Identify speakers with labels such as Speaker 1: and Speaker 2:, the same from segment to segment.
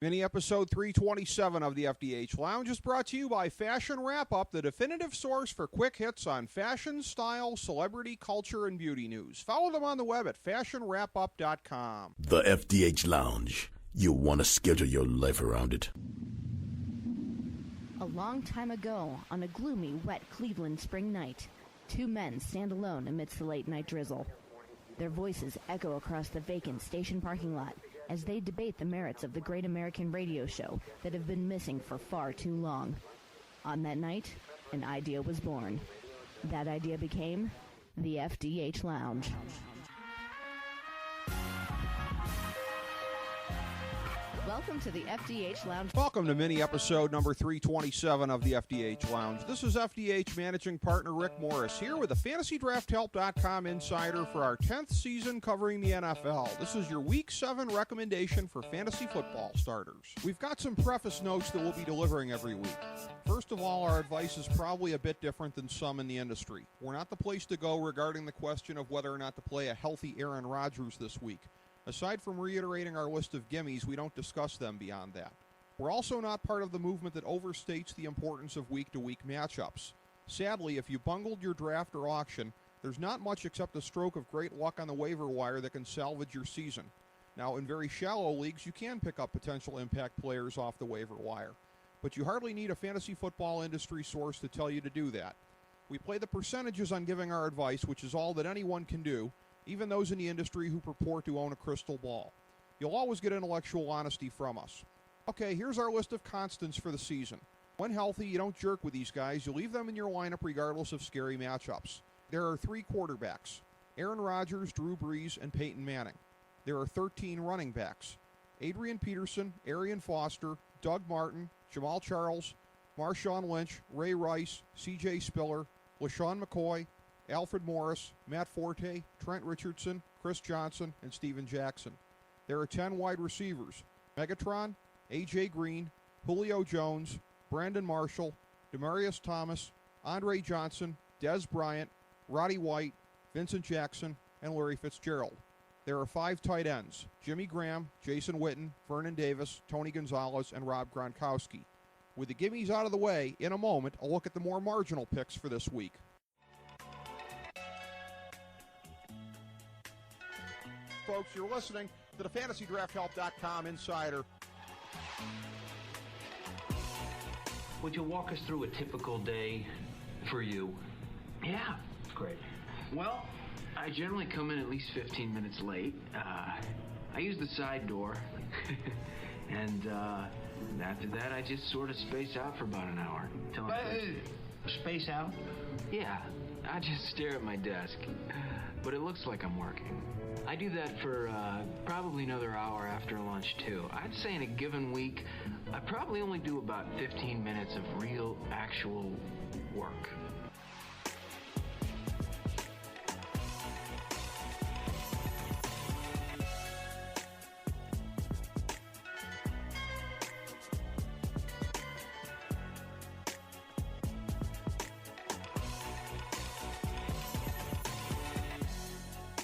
Speaker 1: Mini episode 327 of the FDH Lounge is brought to you by Fashion Wrap Up, the definitive source for quick hits on fashion, style, celebrity, culture, and beauty news. Follow them on the web at fashionwrapup.com.
Speaker 2: The FDH Lounge. You want to schedule your life around it.
Speaker 3: A long time ago, on a gloomy, wet Cleveland spring night, two men stand alone amidst the late-night drizzle. Their voices echo across the vacant station parking lot as they debate the merits of the great American radio show that have been missing for far too long. On that night, an idea was born. That idea became the FDH Lounge. Welcome to the FDH Lounge.
Speaker 1: Welcome to mini episode number 327 of the FDH Lounge. This is FDH managing partner Rick Morris here with the FantasyDraftHelp.com insider for our 10th season covering the NFL. This is your Week 7 recommendation for fantasy football starters. We've got some preface notes that we'll be delivering every week. First of all, our advice is probably a bit different than some in the industry. We're not the place to go regarding the question of whether or not to play a healthy Aaron Rodgers this week. Aside from reiterating our list of gimmies, we don't discuss them beyond that. We're also not part of the movement that overstates the importance of week-to-week matchups. Sadly, if you bungled your draft or auction, there's not much except a stroke of great luck on the waiver wire that can salvage your season. Now, in very shallow leagues, you can pick up potential impact players off the waiver wire, but you hardly need a fantasy football industry source to tell you to do that. We play the percentages on giving our advice, which is all that anyone can do, even those in the industry who purport to own a crystal ball. You'll always get intellectual honesty from us. Okay, here's our list of constants for the season. When healthy, you don't jerk with these guys. You leave them in your lineup regardless of scary matchups. There are 3 quarterbacks: Aaron Rodgers, Drew Brees, and Peyton Manning. There are 13 running backs: Adrian Peterson, Arian Foster, Doug Martin, Jamal Charles, Marshawn Lynch, Ray Rice, C.J. Spiller, LaShawn McCoy, Alfred Morris, Matt Forte, Trent Richardson, Chris Johnson, and Steven Jackson. There are 10 wide receivers: Megatron, A.J. Green, Julio Jones, Brandon Marshall, Demaryius Thomas, Andre Johnson, Dez Bryant, Roddy White, Vincent Jackson, and Larry Fitzgerald. There are 5 tight ends: Jimmy Graham, Jason Witten, Vernon Davis, Tony Gonzalez, and Rob Gronkowski. With the gimmies out of the way, in a moment, I'll look at the more marginal picks for this week. Folks, you're listening to the FantasyDraftHelp.com insider.
Speaker 4: Would you walk us through a typical day for you?
Speaker 5: Yeah.
Speaker 4: Great.
Speaker 5: Well, I generally come in at least 15 minutes late. I use the side door. and after that, I just sort of space out for about an hour.
Speaker 4: Space out?
Speaker 5: Yeah, I just stare at my desk. But it looks like I'm working. I do that for probably another hour after lunch, too. I'd say in a given week, I probably only do about 15 minutes of real, actual work.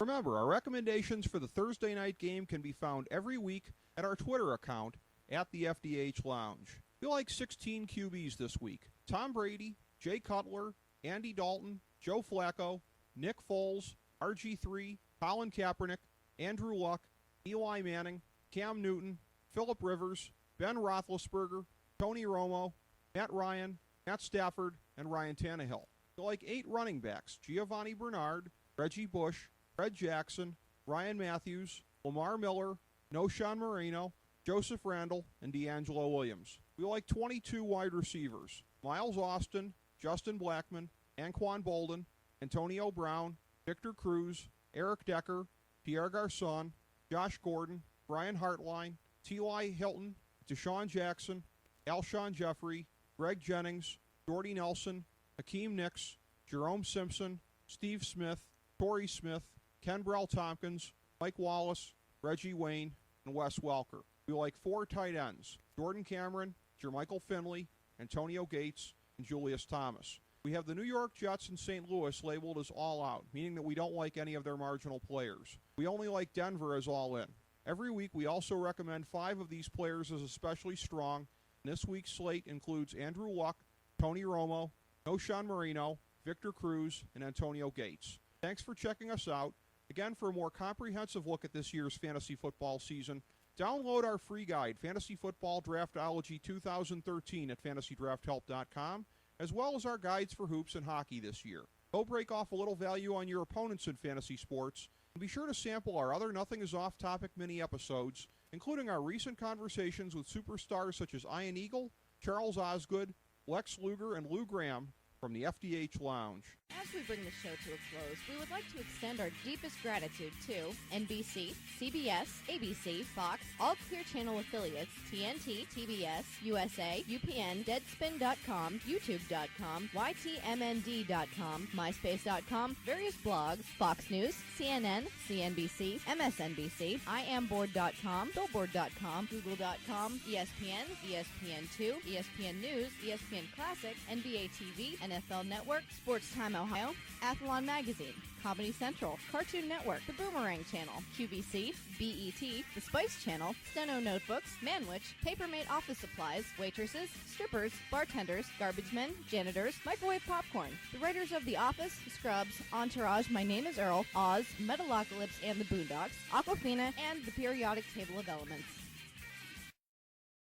Speaker 1: Remember, our recommendations for the Thursday night game can be found every week at our Twitter account, at the FDH Lounge. We like 16 QBs this week: Tom Brady, Jay Cutler, Andy Dalton, Joe Flacco, Nick Foles, RG3, Colin Kaepernick, Andrew Luck, Eli Manning, Cam Newton, Phillip Rivers, Ben Roethlisberger, Tony Romo, Matt Ryan, Matt Stafford, and Ryan Tannehill. We like 8 running backs: Giovanni Bernard, Reggie Bush, Fred Jackson, Ryan Matthews, Lamar Miller, Noshawn Moreno, Joseph Randle, and D'Angelo Williams. We like 22 wide receivers: Miles Austin, Justin Blackmon, Anquan Bolden, Antonio Brown, Victor Cruz, Eric Decker, Pierre Garçon, Josh Gordon, Brian Hartline, T.Y. Hilton, Deshaun Jackson, Alshon Jeffrey, Greg Jennings, Jordy Nelson, Hakeem Nicks, Jerome Simpson, Steve Smith, Torrey Smith, Kenbrell Tompkins, Mike Wallace, Reggie Wayne, and Wes Welker. We like 4 tight ends: Jordan Cameron, Jermichael Finley, Antonio Gates, and Julius Thomas. We have the New York Jets and St. Louis labeled as all out, meaning that we don't like any of their marginal players. We only like Denver as all in. Every week, we also recommend 5 of these players as especially strong. This week's slate includes Andrew Luck, Tony Romo, Noshan Marino, Victor Cruz, and Antonio Gates. Thanks for checking us out. Again, for a more comprehensive look at this year's fantasy football season, download our free guide, Fantasy Football Draftology 2013 at fantasydrafthelp.com, as well as our guides for hoops and hockey this year. Go break off a little value on your opponents in fantasy sports, and be sure to sample our other Nothing is Off Topic mini episodes, including our recent conversations with superstars such as Ian Eagle, Charles Osgood, Lex Luger, and Lou Graham from the FDH Lounge.
Speaker 6: As we bring the show to a close, we would like to extend our deepest gratitude to NBC, CBS, ABC, Fox, all Clear Channel affiliates, TNT, TBS, USA, UPN, Deadspin.com, YouTube.com, YTMND.com, MySpace.com, various blogs, Fox News, CNN, CNBC, MSNBC, IamBoard.com, Billboard.com, Google.com, ESPN, ESPN2, ESPN News, ESPN Classic, NBA TV, NFL Network, Sports Time Ohio, Athlon Magazine, Comedy Central, Cartoon Network, The Boomerang Channel, QVC, BET, The Spice Channel, Steno Notebooks, Manwich, Papermate Office Supplies, waitresses, strippers, bartenders, garbage men, janitors, microwave popcorn, the writers of The Office, Scrubs, Entourage, My Name is Earl, Oz, Metalocalypse and the Boondocks, Aquafina, and the Periodic Table of Elements.